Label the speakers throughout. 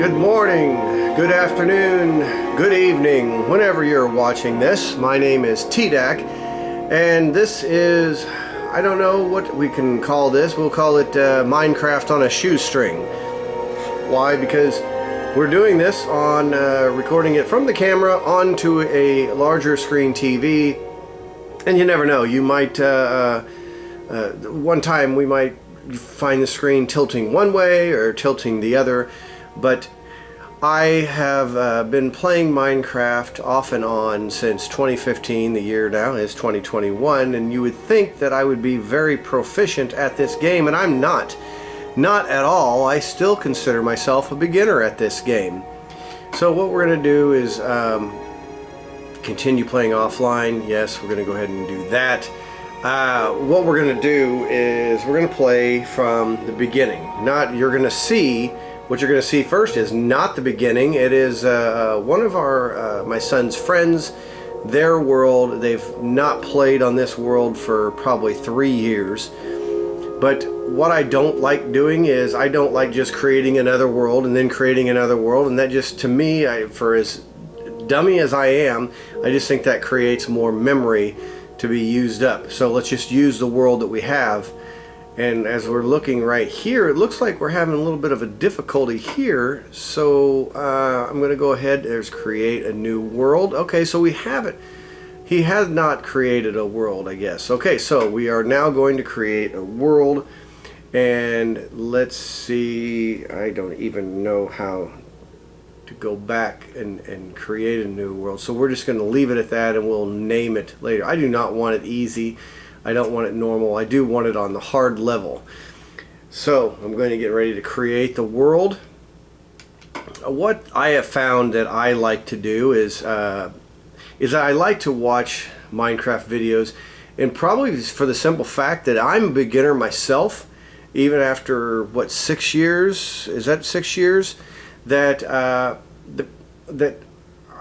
Speaker 1: Good morning, good afternoon, good evening, whenever you're watching this. My name is TDAC, and this is, I don't know what we can call this. We'll call it Minecraft on a shoestring. Why? Because we're doing this on recording it from the camera onto a larger screen TV, and you never know. You might, one time we might find the screen tilting one way or tilting the other. But I have been playing Minecraft off and on since 2015. The year now is 2021, and you would think that I would be very proficient at this game, and I'm not. Not at all. I still consider myself a beginner at this game. So what we're going to do is continue playing offline. Yes, we're going to go ahead and do that. What we're going to do is we're going to play from the beginning. What you're going to see first is not the beginning. It is one of my son's friends, their world. They've not played on this world for probably 3 years. But what I don't like doing is I don't like just creating another world and then creating another world. And that just, to me, for as dummy as I am, I just think that creates more memory to be used up. So let's just use the world that we have. And as we're looking right here, it looks like we're having a little bit of a difficulty here. So I'm going to go ahead. There's create a new world. Okay, so we have it. He has not created a world, I guess. Okay, so we are now going to create a world. And let's see. I don't even know how to go back and create a new world. So we're just going to leave it at that, and we'll name it later. I do not want it easy. I don't want it normal. I do want it on the hard level. So I'm going to get ready to create the world. What I have found that I like to do is that I like to watch Minecraft videos, and probably for the simple fact that I'm a beginner myself, even after what, 6 years? Is that 6 years? That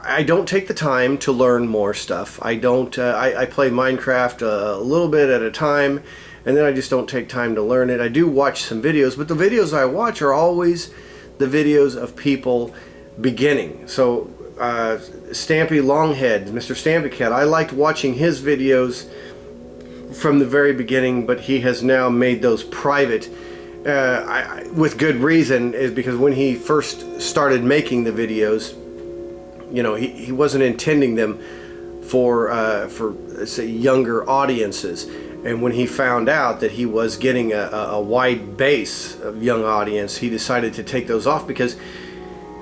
Speaker 1: I don't take the time to learn more stuff. I don't. I play Minecraft a little bit at a time, and then I just don't take time to learn it. I do watch some videos, but the videos I watch are always the videos of people beginning. So Stampy Longhead, Mr. Stampy Cat, I liked watching his videos from the very beginning, but he has now made those private. With good reason, is because when he first started making the videos, you know, he wasn't intending them for say younger audiences, and when he found out that he was getting a wide base of young audience, he decided to take those off, because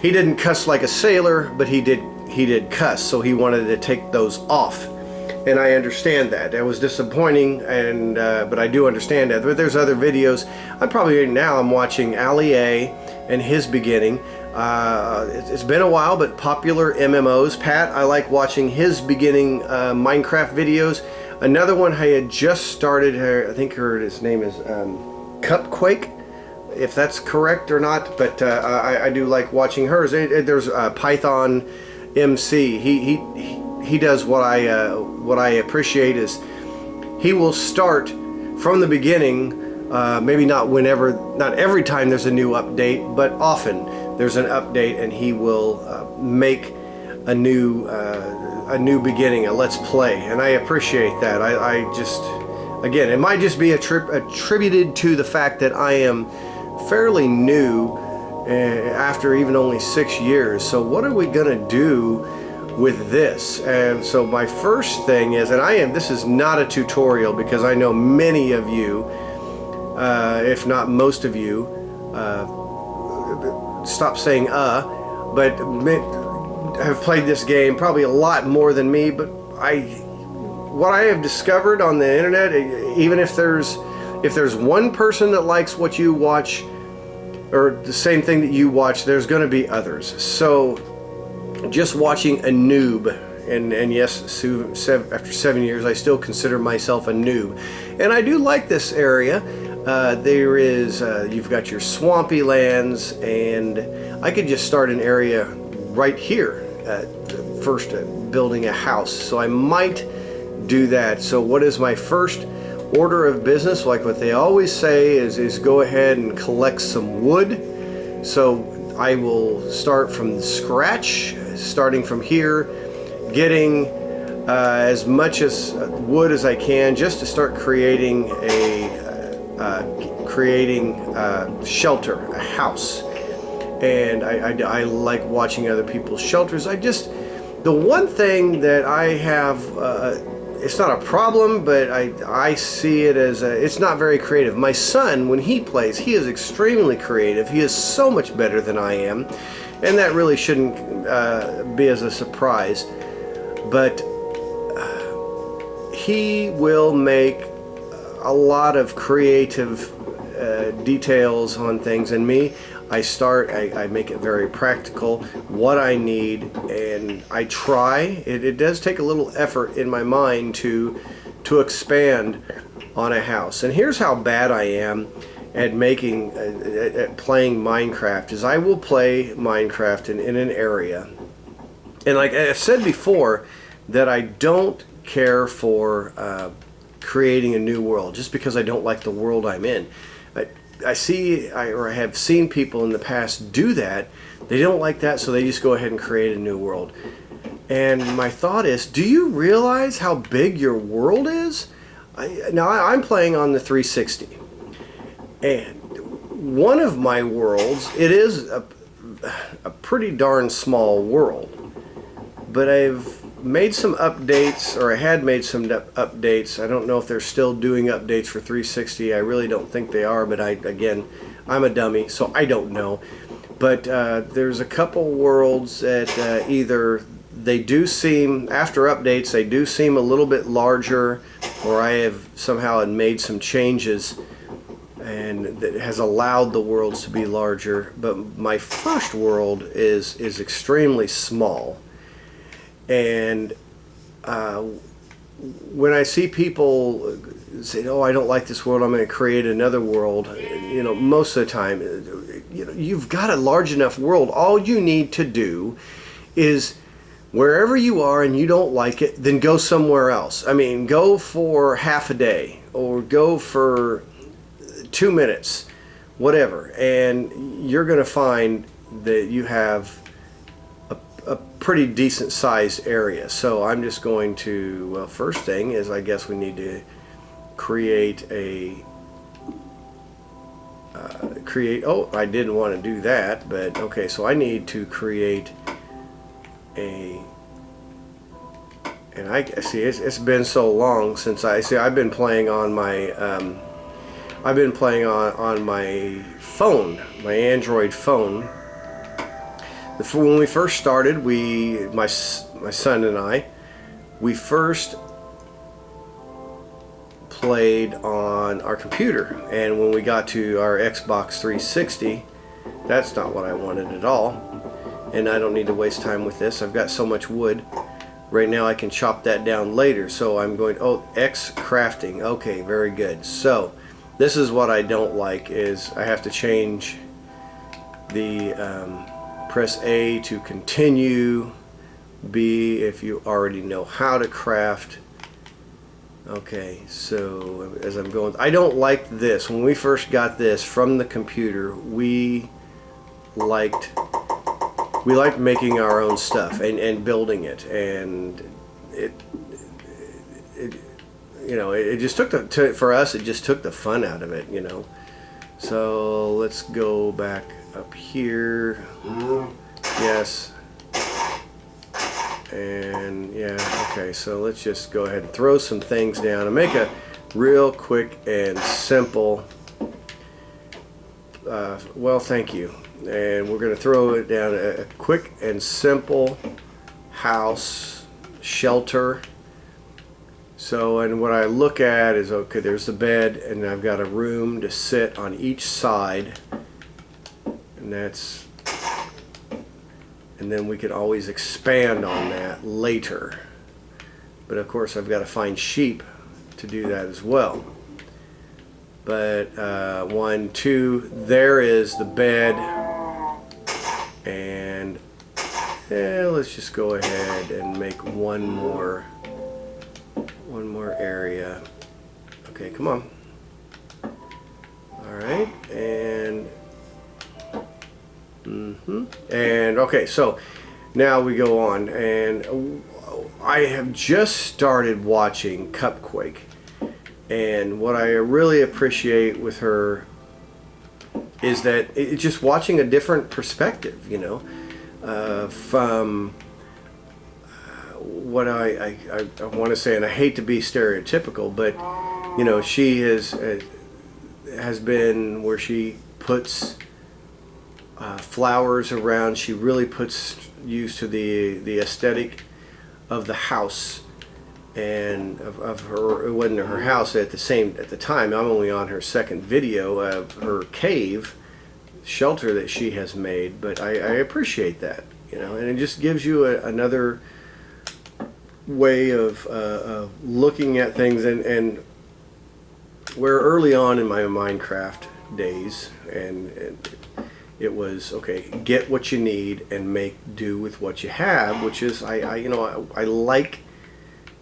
Speaker 1: he didn't cuss like a sailor, but he did cuss, so he wanted to take those off. And I understand that. That was disappointing, and but I do understand that. But there's other videos. I'm watching Ali A and his beginning. It's been a while, but popular MMOs. Pat, I like watching his beginning Minecraft videos. Another one I had just started, I think his name is Cupquake, if that's correct or not, but I do like watching hers. There's Python MC. He does what I appreciate is he will start from the beginning. Maybe not every time there's a new update, but often there's an update, and he will make a new beginning, a let's play, and I appreciate that. I just, again, it might just be attributed to the fact that I am fairly new after even only 6 years. So what are we gonna do with this? And so my first thing is, and this is not a tutorial, because I know many of you, if not most of you, stop saying but have played this game probably a lot more than me. But what I have discovered on the internet, even if there's one person that likes what you watch, or the same thing that you watch, there's going to be others. So just watching a noob, and yes, after 7 years I still consider myself a noob, and I do like this area. There is, you've got your swampy lands, and I could just start an area right here, first building a house. So I might do that. So what is my first order of business? Like what they always say is go ahead and collect some wood. So I will start from scratch, starting from here, getting as much as wood as I can, just to start creating shelter, a house. And I like watching other people's shelters. The one thing that I have, it's not a problem, but I see it as it's not very creative. My son, when he plays, he is extremely creative. He is so much better than I am, and that really shouldn't be as a surprise. But he will make a lot of creative details on things, and me, I make it very practical, what I need, and I try. It does take a little effort in my mind to expand on a house. And here's how bad I am at playing Minecraft, is I will play Minecraft in an area, and like I've said before, that I don't care for creating a new world just because I don't like the world I'm in. I have seen people in the past do that. They don't like that, so they just go ahead and create a new world. And my thought is, do you realize how big your world is? I'm playing on the 360, and one of my worlds, it is a pretty darn small world, but I've made some updates, or I had made some updates. I don't know if they're still doing updates for 360. I really don't think they are, but again, I'm a dummy, so I don't know. But there's a couple worlds that either they do seem, after updates, they do seem a little bit larger, or I have somehow made some changes and that has allowed the worlds to be larger. But my first world is extremely small. And when I see people say, "Oh, I don't like this world, I'm going to create another world," most of the time, you've got a large enough world. All you need to do is, wherever you are and you don't like it, then go somewhere else. I mean, go for half a day, or go for 2 minutes, whatever, and you're going to find that you have a pretty decent sized area. So I'm just going to, well, first thing is, I guess we need to create oh, I didn't want to do that, but okay, so I need to create and I see it's been so long since I've been playing on my on my phone, my Android phone. When we first started, my son and I, we first played on our computer, and when we got to our Xbox 360, that's not what I wanted at all, and I don't need to waste time with this. I've got so much wood. Right now I can chop that down later, so I'm going, oh, X crafting, okay, very good. So this is what I don't like, is I have to change the press A to continue, B if you already know how to craft. Okay, so as I'm going, I don't like this. When we first got this from the computer, we liked making our own stuff and building it, and it just took for us, it just took the fun out of it, So let's go back up here. Yes. And yeah, okay, so let's just go ahead and throw some things down and make a real quick and simple, well, thank you. And we're going to throw it down, a quick and simple house, shelter. So, and what I look at is, okay, there's the bed, and I've got a room to sit on each side, and then we can always expand on that later. But of course I've got to find sheep to do that as well. But 1, 2, there is the bed, and let's just go ahead and make one more area. Okay, come on. All right, and And okay, so now we go on, and I have just started watching Cupquake, and what I really appreciate with her is that it's just watching a different perspective, you know, from what I want to say, and I hate to be stereotypical, but you know, she has been where she puts flowers around. She really puts use to the aesthetic of the house and of her. It wasn't her house at the time. I'm only on her second video of her cave shelter that she has made, but I appreciate that, you know, and it just gives you another way of looking at things, and where early on in my Minecraft days, and it was okay, get what you need and make do with what you have, which is I like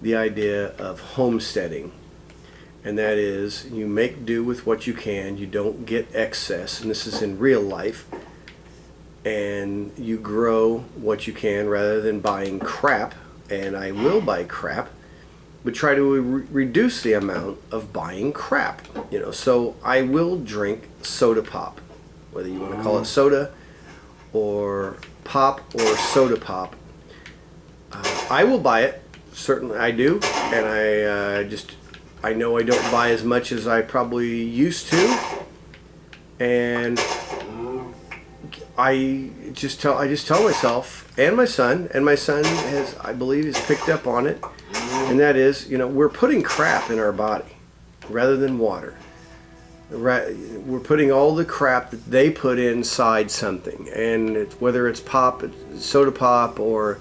Speaker 1: the idea of homesteading, and that is you make do with what you can, you don't get excess, and this is in real life, and you grow what you can rather than buying crap. And I will buy crap, but try to reduce the amount of buying crap, you know. So I will drink soda pop, whether you want to call it soda or pop or soda pop. I will buy it, certainly I do, and I know I don't buy as much as I probably used to, and I just tell myself, and my son has, I believe, has picked up on it, and that is, you know, we're putting crap in our body rather than water. We're putting all the crap that they put inside something, and whether it's pop, soda pop, or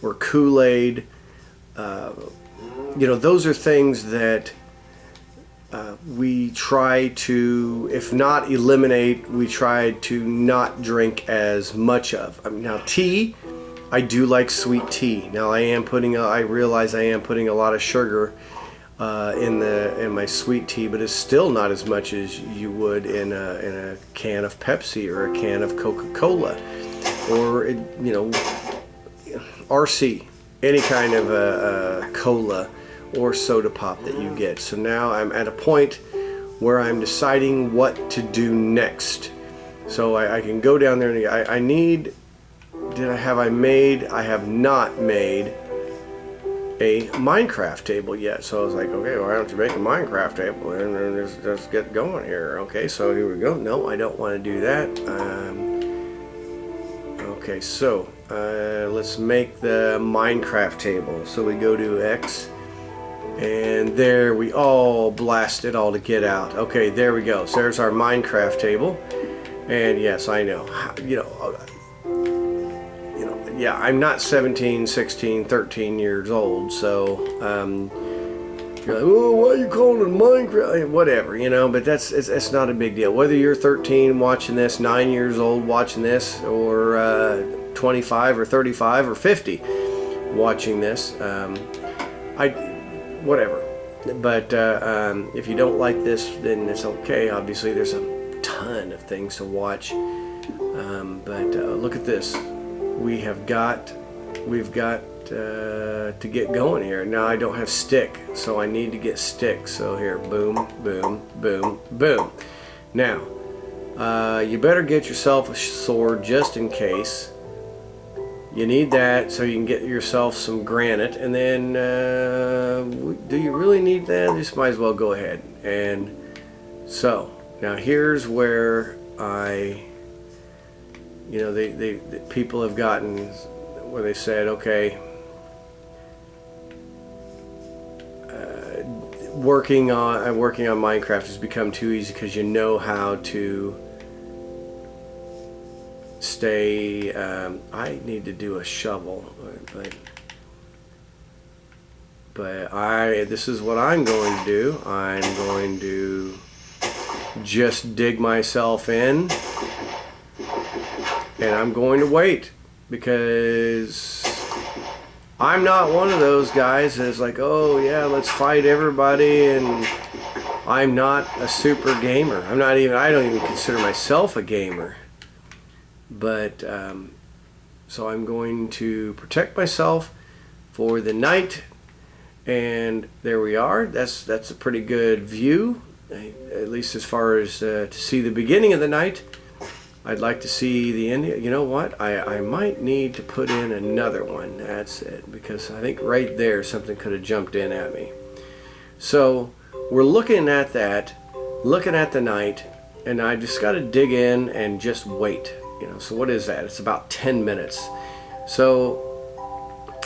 Speaker 1: Kool-Aid, you know, those are things that we try to, if not eliminate, we try to not drink as much of. I mean, now tea, I do like sweet tea. Now I realize I am putting a lot of sugar in my sweet tea, but it's still not as much as you would in a can of Pepsi or a can of Coca-Cola, or you know, RC, any kind of cola or soda pop that you get. So now I'm at a point where I'm deciding what to do next. So I can go down there and I have not made a Minecraft table yet. So I was like, okay, why don't you make a Minecraft table and just get going here? Okay, so here we go. No, I don't want to do that. Okay, so let's make the Minecraft table. So we go to X, and there we all blast it all to get out. Okay, there we go. So there's our Minecraft table. And yes, I know, you know, yeah, I'm not 17, 16, 13 years old, so you're like, oh, why are you calling it Minecraft? Whatever, you know, but it's not a big deal. Whether you're 13 watching this, 9 years old watching this, or 25 or 35 or 50 watching this, whatever. But if you don't like this, then it's okay. Obviously, there's a ton of things to watch. But look at this. We've got to get going here. Now I don't have stick, so I need to get stick. So here, boom, boom, boom, boom. Now, you better get yourself a sword just in case. You need that so you can get yourself some granite, and then do you really need that? Just might as well go ahead. And so now here's where you know, the people have gotten where they said, okay, working on Minecraft has become too easy because you know how to stay. I need to do a shovel, but this is what I'm going to do. I'm going to just dig myself in, and I'm going to wait, because I'm not one of those guys that's like, oh yeah, let's fight everybody, and I'm not a super gamer. I don't even consider myself a gamer. But so I'm going to protect myself for the night, and there we are. That's a pretty good view, at least as far as to see the beginning of the night. I'd like to see the end. You know what? I might need to put in another one. That's it, because I think right there something could have jumped in at me. So we're looking at that, looking at the night, and I just got to dig in and just wait. You know, so what is that? It's about 10 minutes. So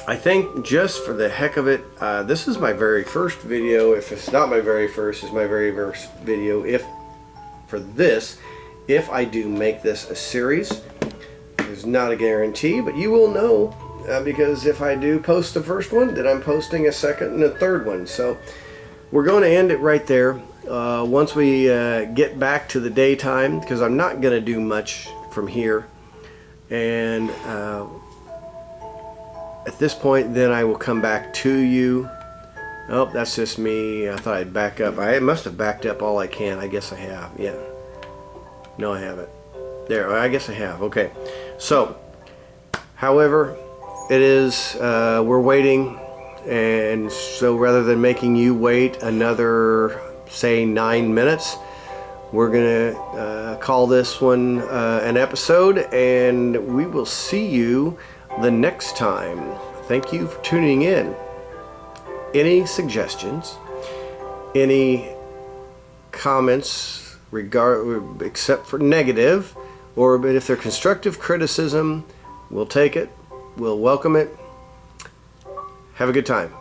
Speaker 1: I think just for the heck of it, this is my very first video. If it's not my very first, it's my very first video. If I do make this a series, there's not a guarantee, but you will know because if I do post the first one, then I'm posting a second and a third one. So we're going to end it right there. Once we get back to the daytime, because I'm not going to do much from here, and at this point then I will come back to you. Oh, that's just me. I thought I'd back up. I must have backed up all I can. I guess I have. Yeah. No, I haven't. There, I guess I have. Okay. So, however, it is, we're waiting, and so rather than making you wait another, say, 9 minutes, we're gonna call this one an episode, and we will see you the next time. Thank you for tuning in. Any suggestions, any comments, except for negative, but if they're constructive criticism, we'll take it, we'll welcome it. Have a good time.